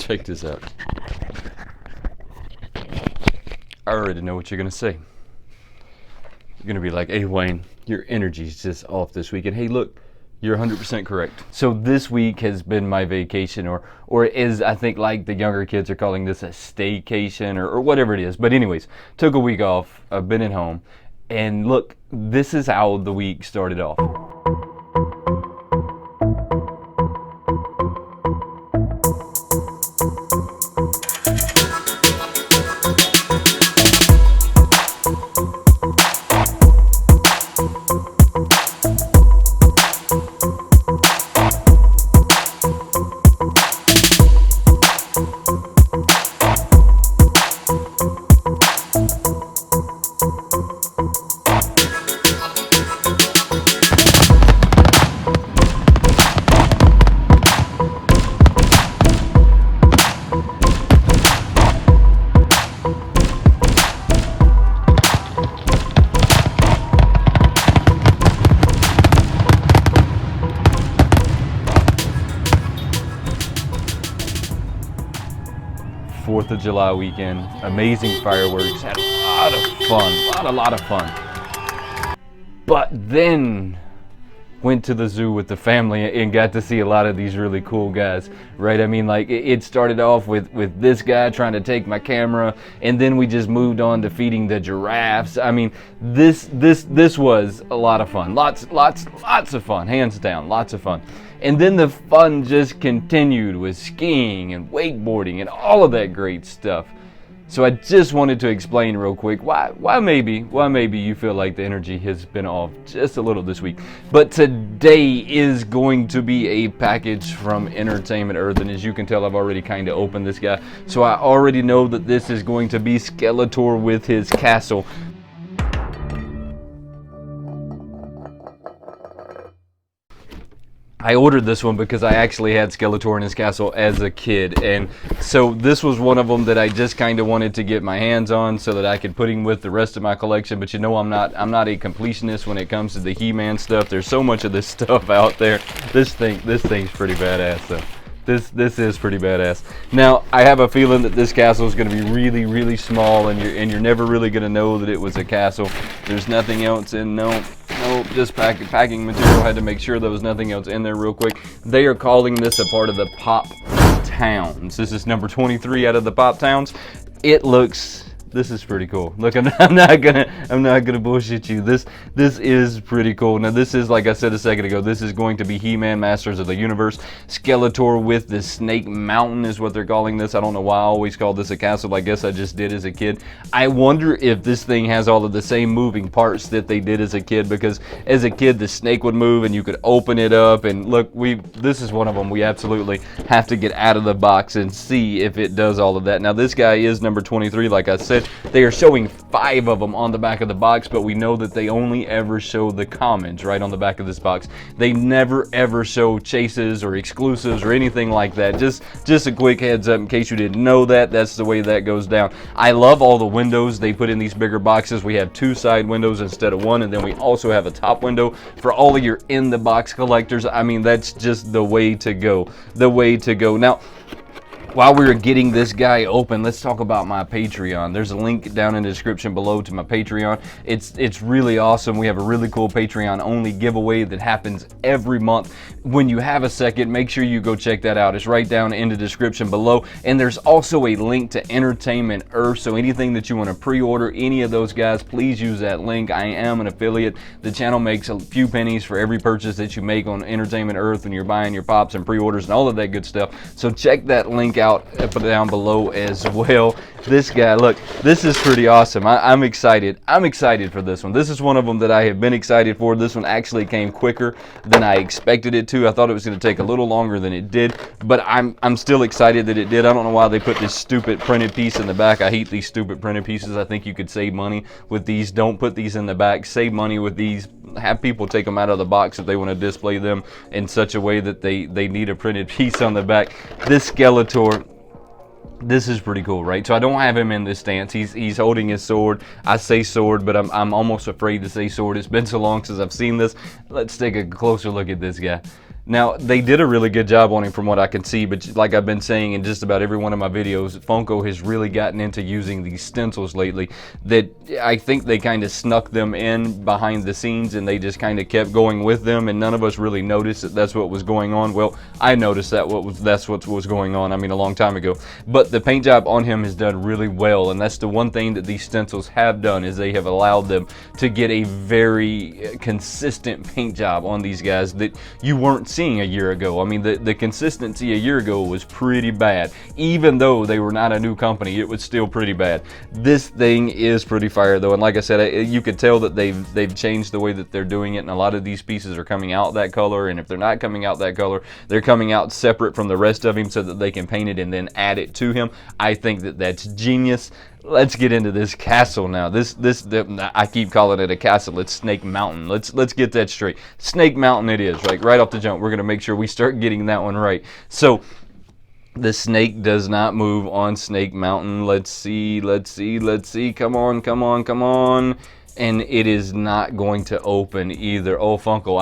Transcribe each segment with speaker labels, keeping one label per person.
Speaker 1: Check this out. I already know what you're gonna say. You're gonna be like, hey Wayne, your energy's just off this week. And hey, look, you're 100% correct. So this week has been my vacation, or is, I think, like the younger kids are calling this a staycation or whatever it is. But anyways, took a week off. I've been at home. And look, this is how the week started off. 4th of July weekend, amazing fireworks, had a lot of fun, a lot of fun. But then went to the zoo with the family and got to see a lot of these really cool guys, right? I mean, like, it started off with this guy trying to take my camera, and then we just moved on to feeding the giraffes. I mean, this was a lot of fun, lots of fun, hands down, lots of fun. And then the fun just continued with skiing and wakeboarding and all of that great stuff. So I just wanted to explain real quick why maybe you feel like the energy has been off just a little this week. But today is going to be a package from Entertainment Earth, and as you can tell, I've already kind of opened this guy. So I already know that this is going to be Skeletor with his castle. I ordered this one because I actually had Skeletor in his castle as a kid, and so this was one of them that I just kind of wanted to get my hands on so that I could put him with the rest of my collection. But you know, I'm not a completionist when it comes to the He-Man stuff. There's so much of this stuff out there. This thing's pretty badass though. This is pretty badass. Now, I have a feeling that this castle is going to be really, really small, and you're never really going to know that it was a castle. There's nothing else in. Nope, just packing material. Had to make sure there was nothing else in there real quick. They are calling this a part of the Pop Towns. This is number 23 out of the Pop Towns. This is pretty cool. Look, I'm not gonna bullshit you. This is pretty cool. Now, this is, like I said a second ago, this is going to be He-Man Masters of the Universe. Skeletor with the Snake Mountain is what they're calling this. I don't know why I always called this a castle. I guess I just did as a kid. I wonder if this thing has all of the same moving parts that they did as a kid, because as a kid the snake would move and you could open it up, and look, this is one of them we absolutely have to get out of the box and see if it does all of that. Now, this guy is number 23, like I said. They are showing 5 of them on the back of the box, but we know that they only ever show the commons right on the back of this box. They never ever show chases or exclusives or anything like that. Just a quick heads up in case you didn't know that. That's the way that goes down. I love all the windows they put in these bigger boxes. We have 2 side windows instead of 1, and then we also have a top window for all of your in the box collectors. I mean, that's just the way to go. The way to go. Now, while we were getting this guy open, let's talk about my Patreon. There's a link down in the description below to my Patreon. It's really awesome. We have a really cool Patreon only giveaway that happens every month. When you have a second, make sure you go check that out. It's right down in the description below. And there's also a link to Entertainment Earth. So anything that you want to pre-order, any of those guys, please use that link. I am an affiliate. The channel makes a few pennies for every purchase that you make on Entertainment Earth when you're buying your pops and pre-orders and all of that good stuff. So check that link out down below as well. This guy, look, this is pretty awesome. I'm excited. I'm excited for this one. This is one of them that I have been excited for. This one actually came quicker than I expected it to. I thought it was going to take a little longer than it did, but I'm still excited that it did. I don't know why they put this stupid printed piece in the back. I hate these stupid printed pieces. I think you could save money with these. Don't put these in the back. Save money with these. Have people take them out of the box if they want to display them in such a way that they need a printed piece on the back. This Skeletor, this is pretty cool, right? So I don't have him in this stance. He's holding his sword. I say sword, but I'm almost afraid to say sword. It's been so long since I've seen this. Let's take a closer look at this guy. Now, they did a really good job on him from what I can see, but like I've been saying in just about every one of my videos, Funko has really gotten into using these stencils lately that I think they kind of snuck them in behind the scenes and they just kind of kept going with them, and none of us really noticed that that's what was going on. Well, I noticed that that's what was going on, I mean, a long time ago. But the paint job on him has done really well, and that's the one thing that these stencils have done, is they have allowed them to get a very consistent paint job on these guys that you weren't seeing a year ago. I mean, the consistency a year ago was pretty bad. Even though they were not a new company, it was still pretty bad. This thing is pretty fire though, and like I said, you could tell that they've changed the way that they're doing it, and a lot of these pieces are coming out that color, and if they're not coming out that color, they're coming out separate from the rest of him so that they can paint it and then add it to him. I think that that's genius. Let's get into this castle now. I keep calling it a castle. It's Snake Mountain. Let's get that straight. Snake Mountain it is, right off the jump. We're gonna make sure we start getting that one right. So the snake does not move on Snake Mountain. Let's see. Come on. And it is not going to open either. Oh, Funko,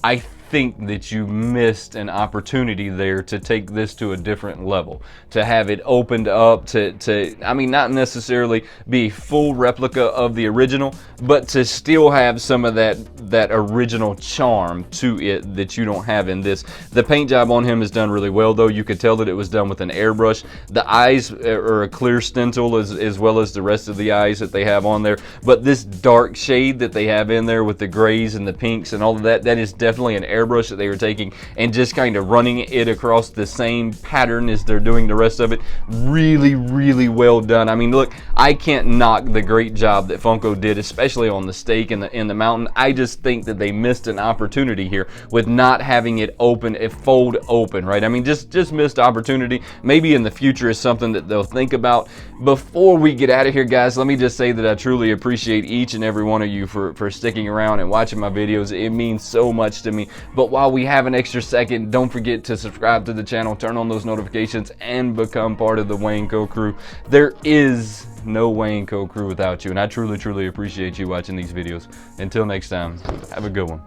Speaker 1: I think that you missed an opportunity there to take this to a different level, to have it opened up to I mean, not necessarily be a full replica of the original, but to still have some of that original charm to it that you don't have in this. The paint job on him is done really well though. You could tell that it was done with an airbrush. The eyes are a clear stencil as well as the rest of the eyes that they have on there, but this dark shade that they have in there with the grays and the pinks and all of that is definitely an airbrush that they were taking and just kind of running it across the same pattern as they're doing the rest of it. Really well done. I mean, look, I can't knock the great job that Funko did, especially on the stake and in the mountain. I just think that they missed an opportunity here with not having it open, fold open, right? I mean, just missed opportunity. Maybe in the future is something that they'll think about. Before we get out of here, guys, let me just say that I truly appreciate each and every one of you for sticking around and watching my videos. It means so much to me. But while we have an extra second, don't forget to subscribe to the channel, turn on those notifications, and become part of the Wayneko crew. There is no Wayneko crew without you, and I truly appreciate you watching these videos. Until next time, have a good one.